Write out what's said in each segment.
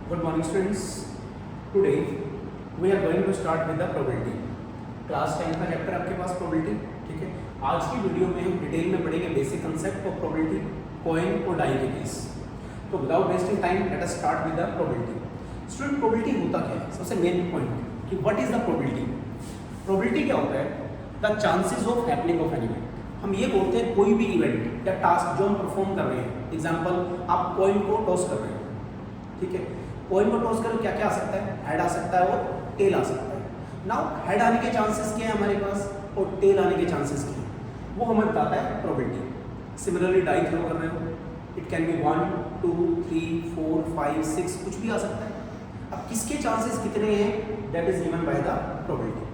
Good morning students. Today we are going to start with the probability. Class 10 का chapter आपके पास probability, ठीक है। आज की वीडियो में हम डिटेल में पढ़ेंगे basic concept of probability, coin और डाई के केस। तो without wasting time let us start with the probability. Student probability होता क्या है? सबसे मेन पॉइंट कि what is the probability. probability क्या होता है? The chances of happening of an event. हम ये बोलते हैं कोई भी इवेंट या टास्क जो हम परफॉर्म कर रहे हैं। एग्जाम्पल, आप कॉइन को टॉस कर रहे हो, ठीक है। कॉइन को टॉस कर क्या क्या आ सकता है? हेड आ सकता है और टेल आ सकता है। नाउ हेड आने के चांसेस क्या है हमारे पास और टेल आने के चांसेस क्या है, वो हमें बताता है प्रोबेबिलिटी। सिमिलरली डाई थ्रो कर रहे हो, इट कैन बी 1 2 3 4 5 6 कुछ भी आ सकता है। अब किसके चांसेस कितने हैं that is given by the probability.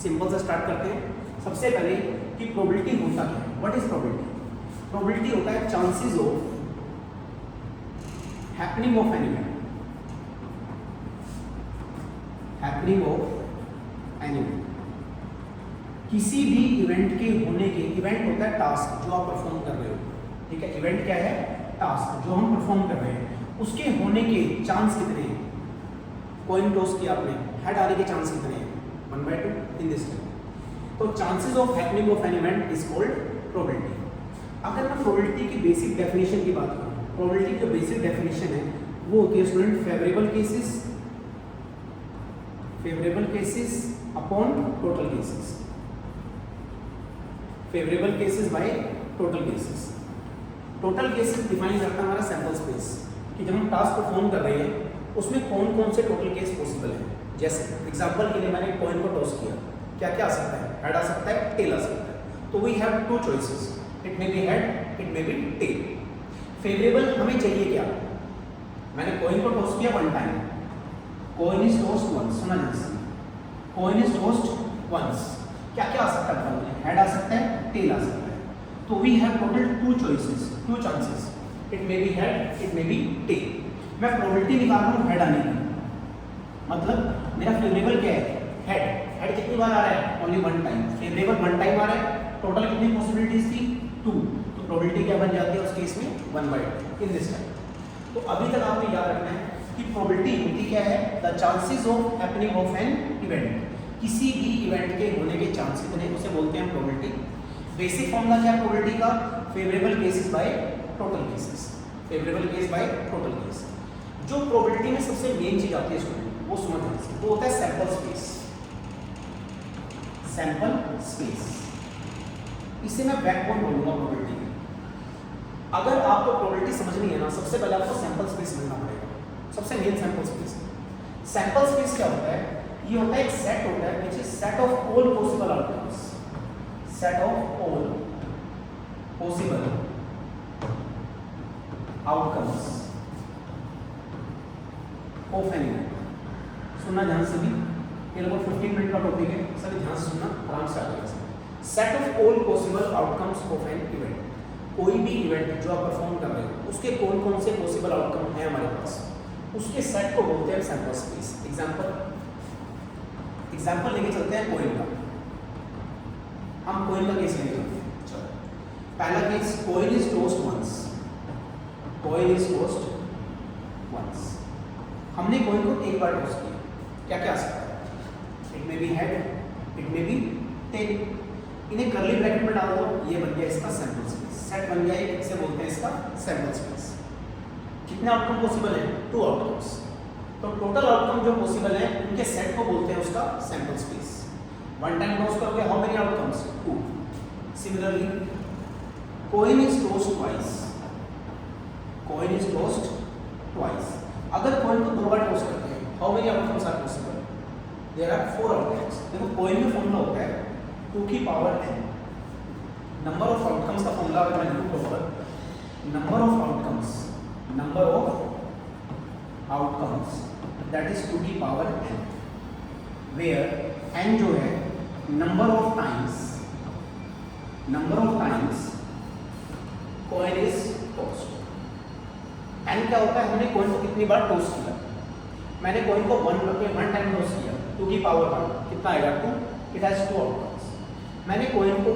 Simple से स्टार्ट करते हैं। सबसे पहले कि प्रोबेबिलिटी होता क्या है? What is probability? प्रोबेबिलिटी होता है chances of happening of an event, happening of an event, किसी भी इवेंट के होने के। इवेंट होता है टास्क जो आप परफॉर्म कर रहे हो, ठीक है। इवेंट क्या है? टास्क जो हम परफॉर्म कर रहे हैं, उसके होने के चांस कितने हैं? कॉइन टॉस किया आपने, हेड आने के चांस कितने हैं? 1/2 इन दिस वे। तो chances of happening of an event is called probability. अगर मैं प्रोबेबिलिटी की बेसिक डेफिनेशन की बात करूं, प्रोबेबिलिटी की बेसिक डेफिनेशन है वो होती है student favourable cases, favourable cases upon total cases, favourable cases by total cases. Total cases define करता है हमारा सैंपल स्पेस कि जब हम टास्क परफॉर्म कर रहे हैं उसमें कौन कौन से टोटल केस पॉसिबल हैं। जैसे एग्जांपल के लिए मैंने कॉइन को टॉस किया, क्या क्या आ सकता है? हेड आ सकता है, टेल आ सकता है। तो we have two choices, it may be head, it may be tail. Favourable हमें चाहिए क्या? मैंने कॉइन को टॉस किया one time, coin is tossed once, सुना जैसे कॉइन इज टॉस्ड वंस, क्या क्या आ सकता है? हेड आ सकता है, टेल आ सकता है। तो we have total two choices, two chances, it may be head, it may be tail. मैं प्रोबेबिलिटी निकाल रहा हूँ हेड आने की, मतलब मेरा फेवरेबल क्या है? हेड। हेड कितनी बार आ रहा है? Only one time. Favourable one time आ रहा है, टोटल कितनी पॉसिबिलिटीज थी? 2। तो प्रोबेबिलिटी क्या बन जाती है उस केस में? 1/2 इन दिस टाइम। तो अभी तक आपको याद रखना है कि प्रोबेबिलिटी होती क्या है? The chances of happening of an event, किसी भी इवेंट के होने के चांस कितने, उसे बोलते हैं प्रोबेबिलिटी। बेसिक फॉर्मूला क्या है प्रोबेबिलिटी का? Favourable cases by total cases, favourable case by total case. जो प्रोबेबिलिटी में सबसे मेन चीज आती है स्टूडेंट, वो समझ लीजिए, वो होता है सैंपल स्पेस। सैंपल स्पेस, इसे मैं बैकबोन बोलूंगा प्रोबेबिलिटी में। अगर आपको प्रोबेबिलिटी समझनी है ना, सबसे पहले आपको सैंपल स्पेस समझना पड़ेगा। सबसे main sample space. Sample space क्या होता है? ये होता है एक सेट होता है which is set of all possible outcomes, set of all possible outcomes of an event. सुनना ध्यान से भी, ये लगभग 15 मिनट का टॉपिक है, सभी ध्यान से सुनना, आराम से आ जाएगा। Set of all possible outcomes of an event, कोई भी इवेंट जो आप परफॉर्म कर रहे हो उसके कौन कौन से पॉसिबल आउटकम हैं हमारे पास, उसके सेट को बोलते हैं सैंपल स्पेस। एग्जांपल लेके चलते हैं कॉइन का। हम कॉइन का केस लेंगे। चलो, पहला case, coin is tossed once, coin is tossed once. हमने कॉइन को एक बार टॉस किया, क्या क्या आ सकता है? It may be head, it may be tail. इन्हें कर्ली ब्रैकेट में डाल दो, ये बन गया इसका सैंपल स्पेस। सेट बन गया एक, इसे बोलते हैं इसका सैंपल स्पेस। कितने आउटकम पॉसिबल है? 2 आउटकम्स। तो टोटल आउटकम जो पॉसिबल है उनके सेट को बोलते हैं उसका sample space. One time toss करोगे, how many outcomes? 2। Similarly coin is tossed twice, coin is tossed twice. अगर कॉइन को 2 बार टॉस करते हैं, how many outcomes are possible? There are 4 outcomes. देखो कॉइन में फॉर्मूला होता है 2 की power n। Number of outcomes का फॉर्मूला अगर मैं लिखूं तो number of outcomes, number of outcomes that is 2 की पावर n, वेयर n जो है number of times, number of times coin is tossed. n क्या होता है? हमने कॉइन को कितनी बार टॉस किया? मैंने कॉइन को वन टाइम टॉस किया, 2 की पावर 1 कितना आएगा? 2। It has 2 outcomes. मैंने कॉइन को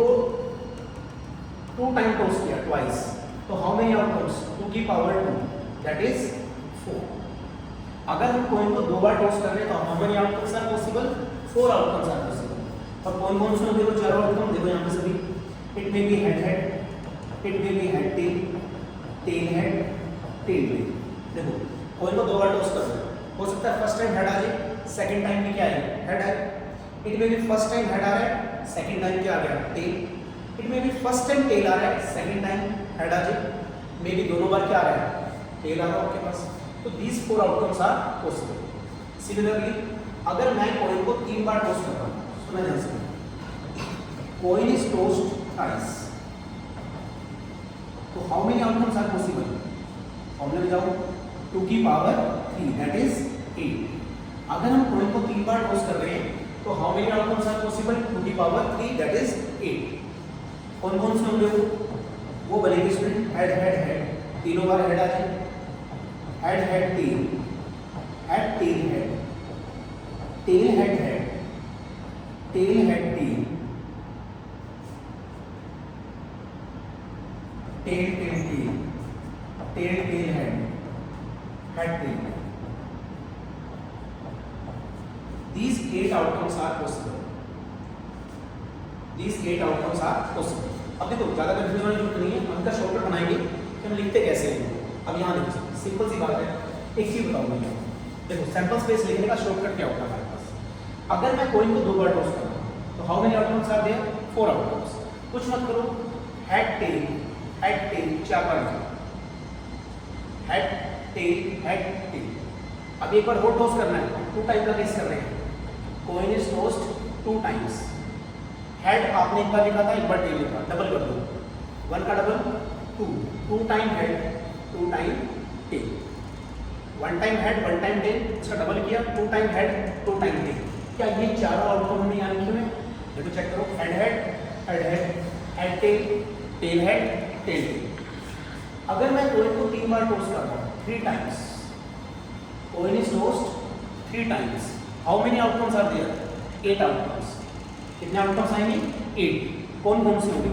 2 टाइम टॉस किया, ट्वाइस, तो हाउ मेनी आउटकम्स? 2 की पावर 2 दैट इज 4। अगर हम कॉइन को 2 बार टॉस कर रहे हैं तो how many outcomes are possible? 4 outcomes are possible. और कौन कौन से होंगे वो 4 आउटकम? देखो यहाँ पे सभी, it may be head head, it may be head tail, tail head, tail tail. देखो कॉइन को 2 बार टॉस कर रहे हैं, हो सकता है फर्स्ट टाइम हेड आ जाए, सेकंड टाइम में क्या आए? हेड आए। It may be first time head आ रहा है, सेकंड टाइम क्या आ गया? Tail. It may be first time tail आ रहा है, सेकंड टाइम हेड आ जाए, मे बी दोनों बार क्या आ रहा है? टेल आ रहा है आपके पास। तो these 4 outcomes are possible. Similarly अगर मैं कॉइन को 3 बार टॉस करता हूँ, सुना ध्यान से, कॉइन इज टॉस्ड थ्राइस, तो how many outcomes are possible? Formula में जाओ, 2 की पावर 3 दैट इज 8। अगर हम कॉइन को 3 बार टॉस कर रहे हैं तो how many outcomes are possible? 2 की पावर 3 दैट इज 8। कौन कौन से होंगे वो बनेंगे स्टूडेंट? हेड हेड हेड, तीनों बार हेड आ जाए, head head tail, head tail head, tail head head, tail head tail, tail tail tail, tail tail head, head tail. These 8 outcomes are possible. These 8 outcomes are possible. अब देखो ज़्यादा confusion वाली जरूरत नहीं है, हम इसका शॉर्टकट बनाएंगे कि हम लिखते कैसे हैं। अब यहाँ देखो सिंपल सी बात है, एक चीज बताऊंगा मैं। देखो सैंपल स्पेस लिखने का शॉर्टकट क्या होता है हमारे पास? अगर मैं कॉइन को 2 बार टॉस करता हूँ तो how many outcomes are there? 4 outcomes. कुछ मत करो, हेड टेल 4 बार लिखो, हेड टेल। अब एक बार और टॉस करना है, 2 टाइम का केस कर रहे हैं, coin is tossed 2 times. Head आपने एक बार लिखा था, एक बार टेल लिखा, डबल कर दो, 1 का double 2 time head 2 time tail, 1 time head 1 time tail, इसका डबल किया, 2 टाइम हेड 2 टाइम टेल। क्या ये चारों आउटकम हमें यहाँ लिखे हुए? देखो चेक करो, head head, head tail, tail head, tail tail. अगर मैं कॉइन को 3 बार टॉस करता हूँ, 3 times, coin is tossed 3 times, how many outcomes are there? 8 outcomes. कितने आउटकम्स आएंगे? 8। कौन कौन से होंगे?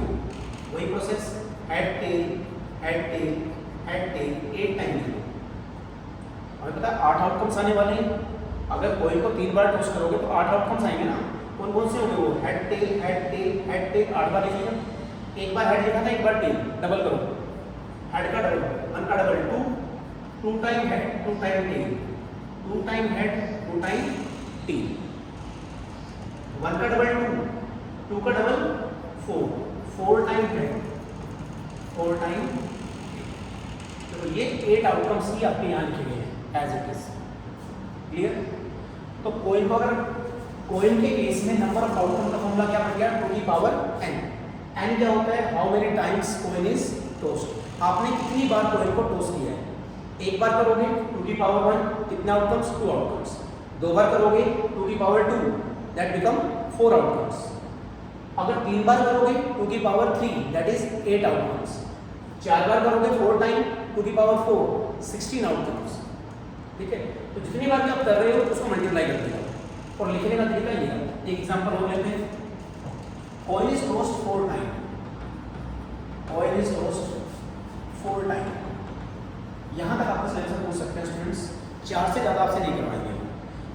वही process, head tail, head tail, head tail, 8 time लिखो। हमें पता है 8 आउटकम्स आने वाले हैं। अगर कॉइन को 3 बार टॉस करोगे तो 8 आउटकम्स आएंगे ना। कौन कौन से होंगे वो? Head tail, head tail, head tail, 8 बार लिखिएगा। एक बार हेड लिखा था, एक बार टेल, डबल करो, हेड का डबल, 1 का double 2 time head 2 time tail, 2 time head 2 time tail, 1 का डबल 2 का डबल 4 टाइम हेड 4 टाइम। तो ये 8 आउटकम्स ही आपके यहाँ लिखे गए हैं एज इट इज। क्लियर? तो कॉइन को अगर कॉइन के केस में नंबर ऑफ आउटकम का फॉर्मूला क्या बन गया? 2 की पावर n। n क्या होता है? How many times coin is tossed. आपने कितनी बार कॉइन को टॉस किया है? एक बार करोगे 2 की पावर 1, कितने आउटकम्स? 2 आउटकम्स। 2 बार करोगे 2 की पावर 2, दैट बिकम 4 आउटकम्स। अगर 3 बार करोगे 2 की पावर 3, दैट इज 8 आउटकम्स। 4 बार करोगे 4 टाइम 2 की पावर 4, 16 आउटकम्स। ठीक है? तो जितनी बार भी आप कर रहे हो उसको मल्टीप्लाई करते जाओ। और लिखने का तरीका ये है। एक एग्जांपल और लेते हैं, coin is tossed 4 time, coin is tossed 4 time. यहाँ तक आपसे आंसर पूछ सकते हैं स्टूडेंट्स, 4 से ज़्यादा आपसे नहीं करवाएंगे।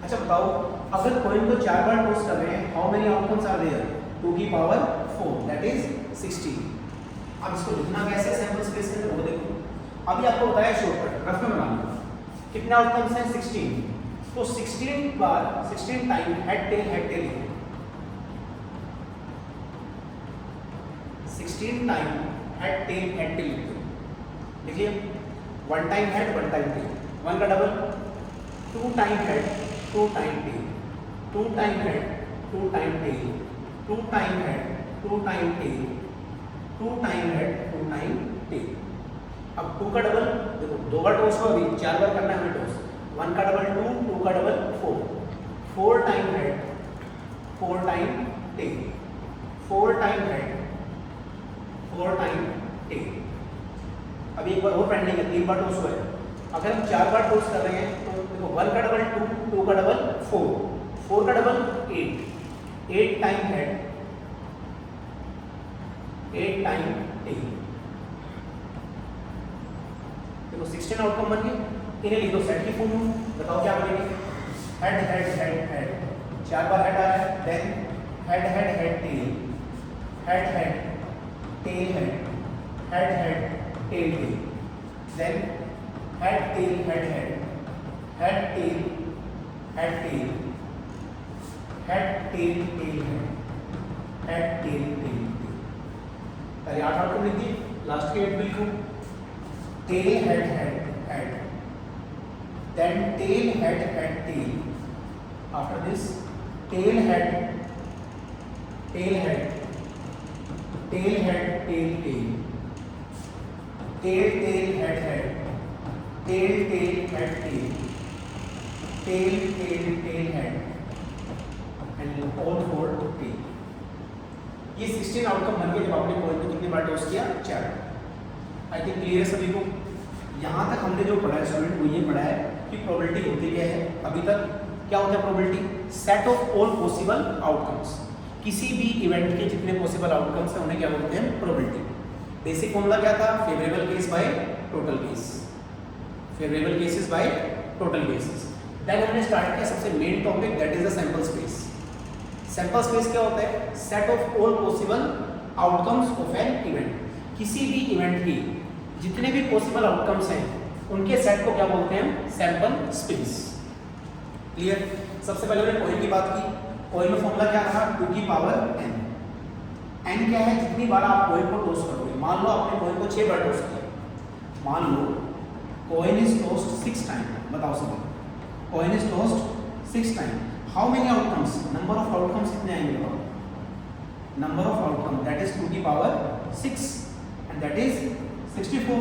अच्छा बताओ, अगर कॉइन को 4 बार टॉस कर रहे हैं, how many outcomes are there? 2 की पावर 4, दैट इज 16। अब इसको लिखना कैसे सैंपल स्पेस के अंदर वो देखो। अभी आपको बताया शॉर्टकट, रफ में बना लो। कितने आउटकम्स हैं? 16। तो 16 बार 16 time head tail, 16 time head tail लिखिए। 1 टाइम हेड 1 टाइम टेल, 1 का double 2 time head 2 time tail, 2 time head 2 time tail, 2 time head 2 time tail, 2 time head 2 time tail. अब 2 का डबल देखो, 2 बार टॉस हुआ, अभी 4 बार करना है हमें टॉस। 1 का डबल 2, 2 का double 4, 4 time head 4 time tail, 4 time head 4 time tail. अभी एक बार और पेंडिंग है, 3 बार टॉस हुआ है। अगर हम 4 बार टॉस कर रहे हैं तो देखो 1 का डबल 2, 2 का डबल 4, 4 का double 8 time head 8 time tail. देखो 16 आउटकम बन गए। इन्हें लिख दो सेट की फॉर्म। बताओ क्या बनेगी? हेड हेड हेड हेड, 4 बार हेड आ रहा है, then head head head tail, head head tail head, head head tail tail, then head tail head head, head tail head tail, head tail tail head, head tail tail tail. पहले 8 outcome लिख दिए, last के 8 भी लिखो। Tell head head head, then tail head head tail, after this tail head tail head tail head tail tail, tail tail head head, tail tail head tail, tail tail tail head, and all four tail। ये 16 outcome बन गए जब आपने कोई को कितनी बार toss किया? 4। I think clear है सभी को। यहाँ तक हमने जो पढ़ा है स्टूडेंट वो ये पढ़ा है कि प्रोबेबिलिटी होती क्या है। अभी तक क्या होता है probability? Set of all possible outcomes. किसी भी इवेंट के जितने पॉसिबल आउटकम्स हैं उन्हें क्या बोलते हैं? प्रोबेबिलिटी। बेसिक फॉर्मूला क्या था? Favourable case by total case, favourable cases by total cases. Then हमने स्टार्ट किया सबसे main topic, that is the sample space. Sample space क्या होता है? Set of all possible outcomes of an event. किसी भी इवेंट की जितने भी पॉसिबल आउटकम्स हैं उनके सेट को क्या बोलते हैं? Sample space. क्लियर? सबसे पहले हमने कॉइन की बात की। कॉइन में फॉर्मूला क्या था? 2 की पावर n। n क्या है? जितनी बार आप कॉइन को टॉस करोगे। मान लो आपने कॉइन को 6 बार टॉस किया। मान लो कॉइन इज टॉस्ड 6 टाइम। बताओ सभी, coin is tossed 6 time. How many outcomes? Number of outcomes कितने आएंगे? Number of outcome that is 2 की पावर 6 एंड दैट इज 64।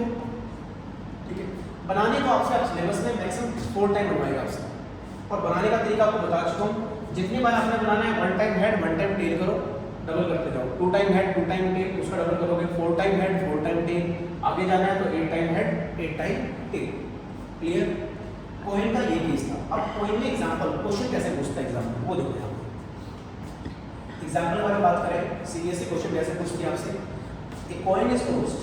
ठीक है। बनाने को आपसे सिलेबस में मैक्सिमम 4 टाइम बनवाएगा आपसे, और बनाने का तरीका आपको बता चुका हूँ। जितनी बार आपने बनाना है 1 टाइम हेड 1 टाइम टेल करो, डबल करते जाओ। 2 टाइम हेड 2 टाइम टेल, उसका डबल करोगे। 4 टाइम हेड 4 टाइम टेल, आगे जाना है तो 8 time head 8 time tail. Clear? Coin का ये केस था। अब कॉइन में एग्जांपल क्वेश्चन कैसे पूछता है एग्जाम में वो देखो। यहाँ एग्जाम्पल वाली बात करें, सीरियसली क्वेश्चन कैसे पूछती है आपसे? A coin is tossed,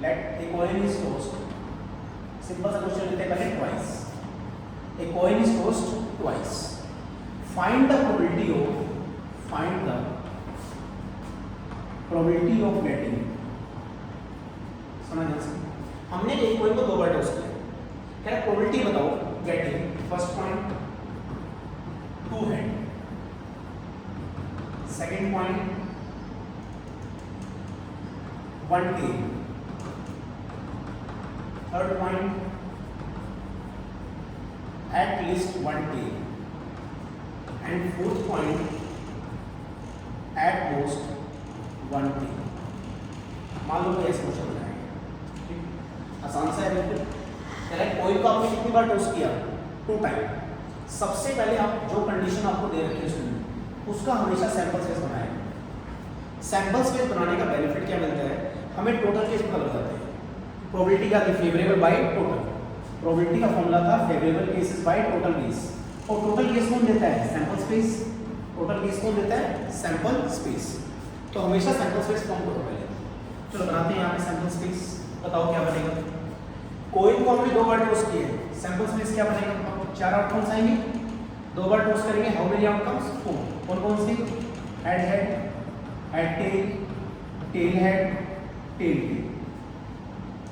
let a coin is tossed. Simple सा क्वेश्चन लेते हैं पहले, twice. A coin is tossed twice. Find the probability of getting. समझ आ सकते? हमने एक कॉइन को 2 बार टॉस किया, कह रहा प्रोबेबिलिटी बताओ getting. First point 2 head, second point 1 tail, third point at least 1 tail, and fourth point at most 1 tail. मान लो ऐसे क्वेश्चन बनाएंगे, आसान सा है बिल्कुल। करेक्ट? कॉइन को आपने कितनी बार टॉस किया? 2 टाइम। सबसे पहले आप जो कंडीशन आपको दे रखी है स्टूडेंट, उसका हमेशा सैंपल स्पेस बनाएं। सैंपल स्पेस बनाने का बेनिफिट क्या मिलता है? हमें टोटल केस पता लग जाता है। प्रोबेबिलिटी का थी फेवरेबल बाय टोटल। प्रोबेबिलिटी का फॉर्मूला था favourable cases by total case. और टोटल केस कौन देता है? Sample space. टोटल केस कौन देता है? Sample space. तो हमेशा सैंपल स्पेस फॉर्म करो पहले। चलो बनाते हैं यहाँ पे सैंपल स्पेस। बताओ क्या बनेगा? कॉइन को हमने 2 बार टॉस किए, सैंपल स्पेस क्या बनेगा? 4 आउटकम्स आएंगे। 2 बार टॉस करेंगे, हाउ मेनी आउटकम्स? 4। कौन कौन से? Head head, head tail, tail head, tail tail.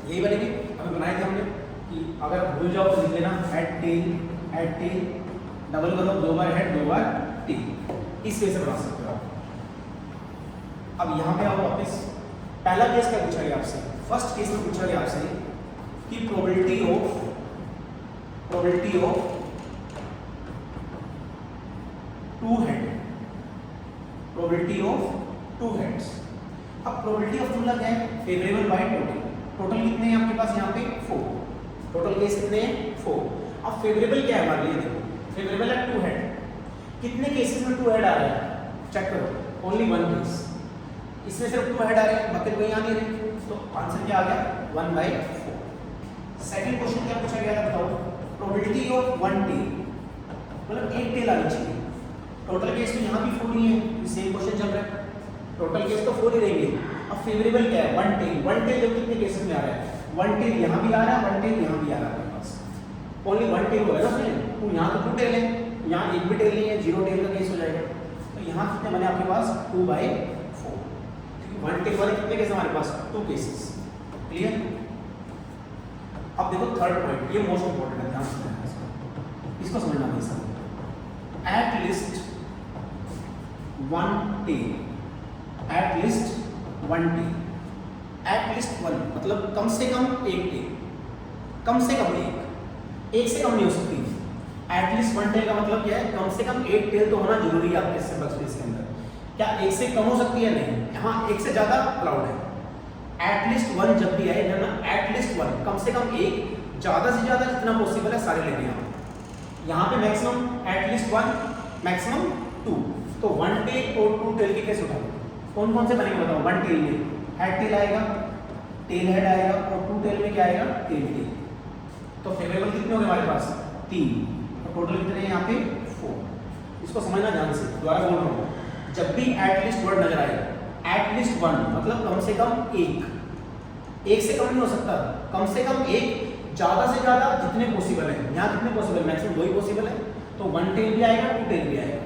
यही बनेगी। अभी बनाए थे हमने कि अगर भूल जाओ तो लिख लेना हेड टेल, डबल करो, 2 बार हेड 2 बार टेल। इस वे से बना सकते हो आप। अब यहाँ पे आओ वापस। पहला केस क्या पूछा गया आपसे? फर्स्ट केस में पूछा गया आपसे कि probability of 2 head, probability of 2 heads. अब प्रोबेबिलिटी ऑफ फॉर्मूला क्या है? Favourable by total. टोटल कितने हैं आपके पास यहाँ पे? 4। टोटल केस कितने हैं? 4। अब फेवरेबल क्या है हमारे लिए? देखो फेवरेबल है 2 हेड। कितने केसेस में 2 हेड आ रहे हैं? चेक करो, ओनली 1 केस। इसमें सिर्फ 2 हेड आ रहे हैं, बाकी कोई आ नहीं रहे, तो आंसर क्या आ गया? 1/4। सेकंड क्वेश्चन क्या पूछा गया था? बताओ प्रोबेबिलिटी ऑफ 1 टेल, मतलब 1 टेल आनी चाहिए। टोटल केस तो यहाँ भी 4 ही है, सेम क्वेश्चन चल रहा है। टोटल केस तो 4 ही रहेंगे। अब फेवरेबल क्या है? 1 टेल। 1 टेल जब कितने केसेस में आ रहा है? 1 टेल यहाँ भी आ रहा है, 1 टेल यहाँ भी आ रहा है आपके पास। ओनली वन टेल होगा ना उसमें, तो यहाँ तो 2 टेल है, यहाँ एक भी टेल नहीं है, 0 टेल का केस हो जाएगा। तो यहाँ कितने बने आपके पास 2/4, क्योंकि 1 टेल वाले कितने केस हमारे पास 2 केसेस। क्लियर। अब देखो थर्ड पॉइंट, ये मोस्ट इंपॉर्टेंट है, ध्यान से देखना इसको समझना है सब। At least 1 tail, at least 1 tail, at least 1 मतलब कम से कम एक टेल, कम से कम एक से कम नहीं हो सकती। एट लिस्ट 1 टेल का मतलब क्या है, कम से कम एक टेल तो होना जरूरी है आपके सिंबल स्पेस के अंदर। क्या एक से कम हो सकती है? नहीं, यहाँ एक से ज्यादा अलाउड है। एट लिस्ट 1 जब भी आए ना, एट लिस्ट 1 कम से कम एक, ज्यादा से ज्यादा जितना पॉसिबल है सारे लेने हैं। यहाँ पे मैक्सिमम एट लिस्ट 1, मैक्सिमम 2, तो 1 टेल और 2 टेल के केस उठा लो। कौन कौन से बनेंगे बताओ। 1 टेल में हेड टेल आएगा, टेल हेड आएगा, और 2 टेल में क्या आएगा, टेल टेल। तो फेवरेबल कितने होंगे हमारे पास 3, तो टोटल कितने हैं यहाँ पे 4। इसको समझना ध्यान से, दोबारा बोल रहा हूँ, जब भी एट लिस्ट वर्ड नजर आए, एट लिस्ट 1 मतलब कम से कम एक से कम नहीं हो सकता, कम से कम एक, ज्यादा से ज्यादा जितने पॉसिबल है। यहाँ कितने पॉसिबल, मैक्सिमम 2 ही पॉसिबल है, तो 1 टेल भी आएगा, 2 टेल भी आएगा।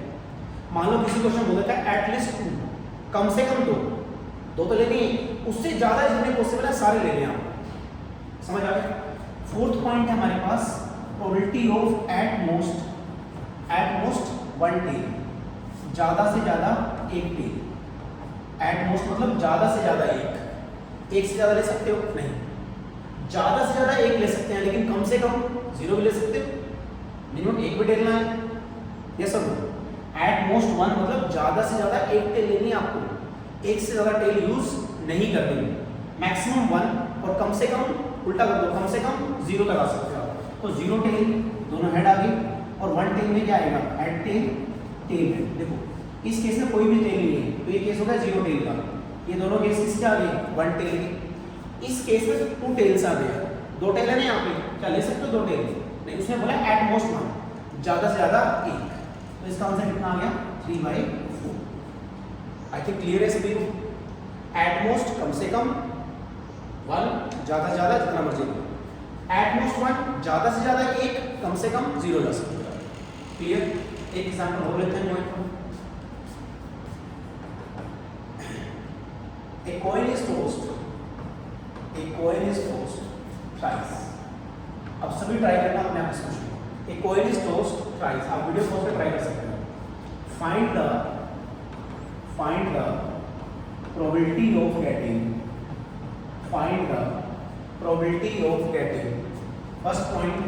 मान लो किसी क्वेश्चन बोल देता है एट लिस्ट 2, कम से कम 2 तो लेनी है, उससे ज्यादा जितने पॉसिबल है सारे ले लें आप। समझ आ गया। फोर्थ पॉइंट है हमारे पास probability of at most 1 tail, ज्यादा से ज्यादा एक टेल। एट मोस्ट मतलब ज्यादा से ज्यादा एक से ज्यादा ले सकते हो नहीं, ज्यादा से ज्यादा एक ले सकते हैं, लेकिन कम से कम 0 भी ले सकते हो, मिनिमम एक भी टेल ना है। ये सब एट मोस्ट 1 मतलब ज्यादा से ज्यादा एक टेल लेनी है आपको, एक से ज्यादा टेल यूज नहीं करनी। मैक्सिमम 1 और कम से कम उल्टा कर दो, कम से कम 0 तक आ सकते हो आप। तो 0 टेल दोनों हेड आ गए, और 1 टेल में क्या आएगा, हेड टेल टेल हेड। देखो इस केस में कोई भी टेल नहीं है, तो ये केस होगा 0 टेल का। ये दोनों केस किसके आ गए, 1 टेल के। इस केस में 2 टेल्स आ गए, 2 टेल है ना यहाँ पे, क्या ले सकते हो 2 टेल नहीं, उसने बोला एट मोस्ट 1, ज्यादा से ज्यादा एक। तो इसका आंसर कितना आ गया 3/4। आई थिंक क्लियर है सभी को। एट मोस्ट कम से कम 1, ज्यादा से ज्यादा जितना मर्जी। एट मोस्ट 1 ज्यादा से ज्यादा एक, कम से कम 0 जा सकते हो। क्लियर। एक एग्जांपल हो लेते हैं पॉइंट को। A coin is tossed thrice। अब सभी ट्राई करना अपने आप इसको। A coin is tossed thrice, आप वीडियो कॉल पे ट्राई कर सकते हैं। Find the probability of getting, find the probability of getting, first point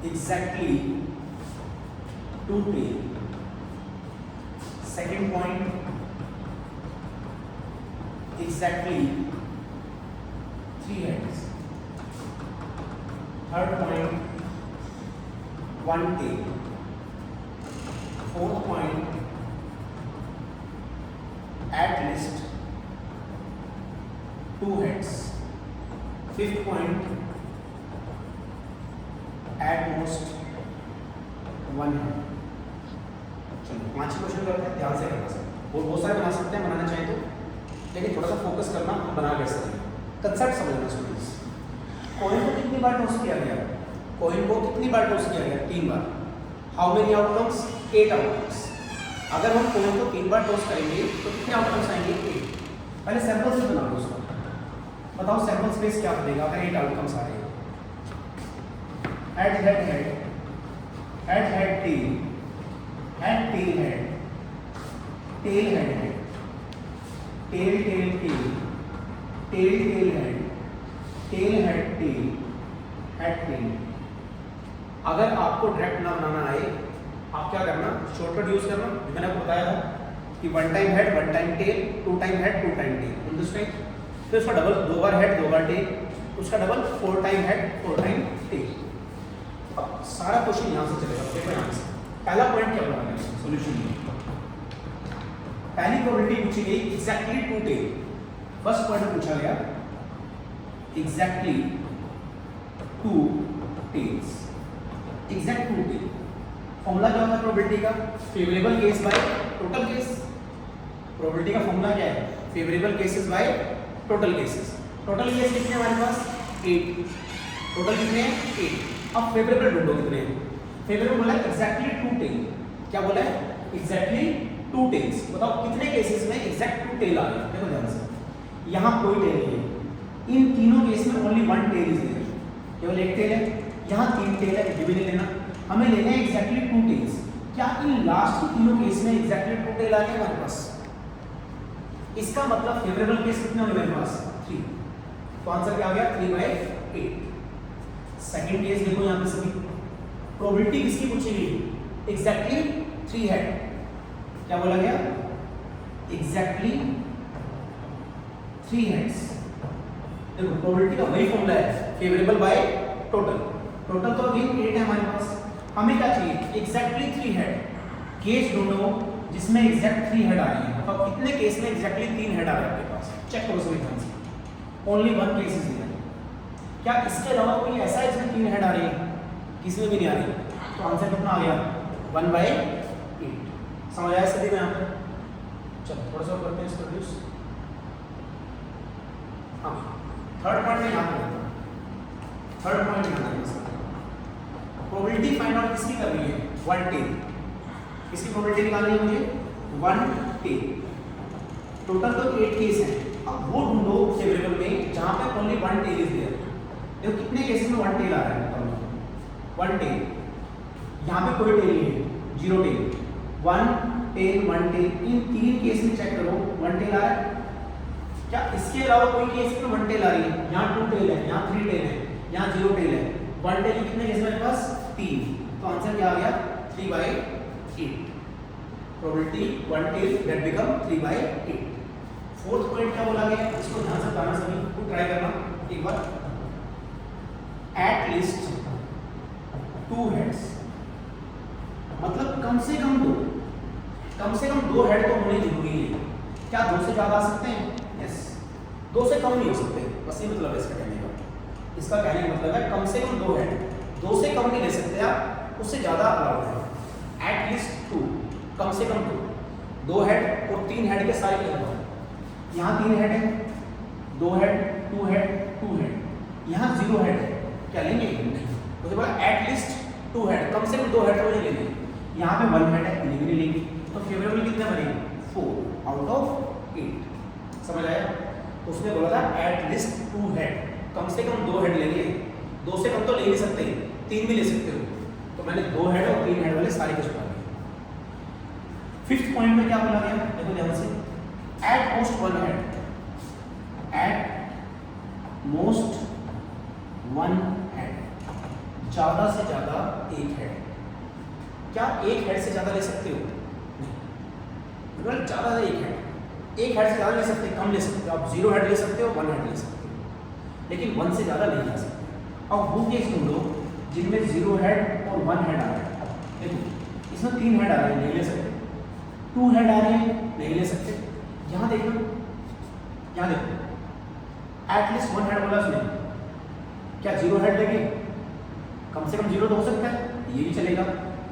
exactly 2 tail, second point exactly 3 heads, third point 1 tail, fourth point at least 2 heads, fifth point at most 1 head। चलो 5 question करते हैं, ध्यान से करना sir. और बहुत सारे बना सकते हैं, बनाना चाहें तो, लेकिन थोड़ा सा फोकस करना, बना कैसे हैं कंसेप्ट समझना स्टूडेंट्स। कॉइन को कितनी बार टॉस किया गया, कॉइन को कितनी बार टॉस किया गया, 3 बार। How many outcomes, 8 outcomes. अगर हम कॉइन को 3 बार टॉस करेंगे तो कितने आउटकम्स आएंगे, 8। पहले सैंपल से बना लो उसको, बताओ सैंपल स्पेस क्या बनेगा अगर 8 आउटकम्स आ रहे हैं। Head head head, head head tail, head tail head, tail head head, tail tail tail, tail tail head, tail head tail, head tail. अगर आपको डायरेक्ट ना बनाना आए, आप क्या करना, शॉर्टकट यूज करना। मैंने आपको बताया था कि 1 time head 1 time tail, 2 time head 2 time tail, understand. फिर उसका डबल 2 बार हेड 2 बार टेल, उसका double 4 time head 4 time tail. अब सारा क्वेश्चन यहाँ से चलेगा। देखो यहाँ से पहला पॉइंट क्या बनाना है, सॉल्यूशन में पहली प्रोबेबिलिटी पूछी गई एग्जैक्टली 2 टेल। फर्स्ट पॉइंट पूछा गया exactly 2 tails, exact 2 tail. Formula क्या होता है प्रोबेबिलिटी का, favourable case by total case. Probability का फॉर्मूला क्या है, favourable cases by total cases. Total case कितने हमारे पास 8, टोटल कितने हैं 8। अब फेवरेबल ढूंढो कितने हैं। फेवरेबल बोला है एग्जैक्टली 2 टेल। क्या बोला है एग्जैक्टली 2 टेल्स। बताओ कितने केसेस में एग्जैक्ट 2 टेल आ रहे हैं। देखो ध्यान से, यहाँ कोई टेल नहीं है, इन तीनों केस में ओनली 1 टेल इज देयर, केवल एक टेल है। यहाँ 3 टेल है, ये भी नहीं लेना, हमें लेना है एग्जैक्टली 2 टेल्स। क्या इन लास्ट के तीनों केस में एग्जैक्टली 2 टेल आ रहे हैं हमारे पास। इसका मतलब फेवरेबल केस कितने होंगे मेरे पास 3। तो आंसर क्या आ गया 3/8। सेकंड केस देखो यहाँ पे सभी, प्रोबेबिलिटी किसकी पूछी गई एग्जैक्टली 3 है। क्या बोला गया एग्जैक्टली 3 हेड्स। देखो प्रोबेबिलिटी का वही फॉर्मूला है फेवरेबल बाय टोटल। टोटल तो अगेन 8 है हमारे पास, हमें क्या चाहिए एग्जैक्टली 3 हेड। केस ढूंढो जिसमें एग्जैक्ट 3 हेड आ रही है। तो कितने केस में एग्जैक्टली 3 हेड आ रहे हैं आपके पास, चेक करो सभी ध्यान से। Only 1 case is there. क्या इसके अलावा कोई ऐसा है जिसमें 3 हेड आ रही है, किसी में भी नहीं आ रही। तो आंसर कितना आ गया 1/8। समझ आया सभी में यहाँ पे। चलो थोड़ा सा करते हैं इसको रिड्यूस। हाँ थर्ड पॉइंट में यहाँ पे लेता हूँ। थर्ड पॉइंट यहाँ पे प्रोबेबिलिटी फाइंड आउट किसकी कर रही है 1 टेल। किसकी प्रोबेबिलिटी निकालनी है मुझे 1 टेल। टोटल तो 8 केस हैं। अब वो ढूंढो फेवरेबल में जहाँ पे ओनली 1 टेल इज देयर। देखो कितने केसेस में 1 टेल आ रहा है 1 टेल। यहाँ पे कोई टेल नहीं है, 0 टेल। 1 टेल 1 टेल, इन 3 केस में चेक करो 1 टेल आ रहा है। क्या इसके अलावा कोई केस में 1 टेल आ रही है। यहाँ 2 टेल है, यहाँ 3 टेल है, यहाँ 0 टेल है। 1 टेल कितने केस मेरे पास 3। तो आंसर क्या आ गया 3/8। Probability 1 tail that become 3/8। Fourth point क्या बोला गया, इसको ध्यान से बताना सभी को, ट्राई करना एक बार। एट लीस्ट 2 हेड्स, मतलब कम से कम 2 हेड तो होने जरूरी है। क्या 2 से ज्यादा आ सकते हैं, यस। 2 से कम नहीं हो सकते, बस ये मतलब है इसका कहने का। इसका कहने का मतलब है कम से कम 2 हेड। 2 से कम नहीं ले सकते आप, उससे ज्यादा अलाउड है। एट लीस्ट 2, कम से कम 2 हेड और 3 हेड के सारे लगभग। यहाँ 3 हेड है, 2 हेड 2 हेड 2 हेड, यहाँ 0 हेड है। क्या लेंगे तो बोला एट लीस्ट 2 हेड, कम से कम 2 हेड तो मुझे लेंगे। यहाँ पे 1 हेड है, इन्हें भी नहीं लेंगे। तो फेवरेबल कितने बनेंगे 4 आउट ऑफ 8। समझ आया। तो उसने बोला था एट लीस्ट 2 हेड, कम से कम 2 हेड लेंगे। 2 से कम तो ले नहीं सकते, 3 भी ले सकते हो। तो मैंने 2 हेड और 3 हेड वाले सारे के छुपा दिए। फिफ्थ पॉइंट में क्या बोला गया देखो ध्यान से, eight most 1 head. Eight most 1 head, ज्यादा से ज्यादा 1 हेड। क्या 1 हेड से ज्यादा ले सकते हो, नहीं। ज्यादा से 1 हेड, 1 हेड से ज्यादा ले सकते, कम ले सकते हो आप। 0 हेड ले सकते हो, 1 हेड ले सकते हो, लेकिन 1 से ज्यादा नहीं ले सकते। अब वो केस ढूंढो जिनमें 0 हेड और 1 हेड आ रहा है। देखो इसमें 3 हेड आ रहे हैं, नहीं ले सकते। 2 हेड आ रहे हैं, नहीं ले सकते। यहाँ देखो, यहाँ देखो एटलीस्ट 1 हेड बोला उसने। क्या 0 हेड लेंगे, कम से कम 0 तो हो सकता है, ये भी चलेगा।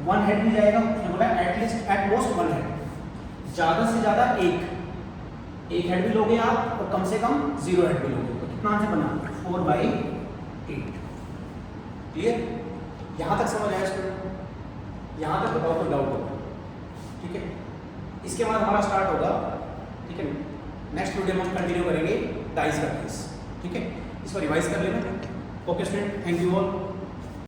1 हेड भी जाएगा, उसने बोला एटलीस्ट एट मोस्ट 1 हेड, ज्यादा से ज्यादा 1 हेड भी लोगे आप और कम से कम 0 हेड भी लोगे। तो कितना आंसर बना 4/8। क्लियर, यहां तक समझ आया स्टूडेंट। यहां तक बताओ कोई डाउट होगा, ठीक है। इसके बाद हमारा स्टार्ट होगा, ठीक है। नेक्स्ट वीडियो में हम कंटिन्यू करेंगे डाइस का केस, ठीक है। इसको रिवाइज कर लेना। Okay student, thank you all.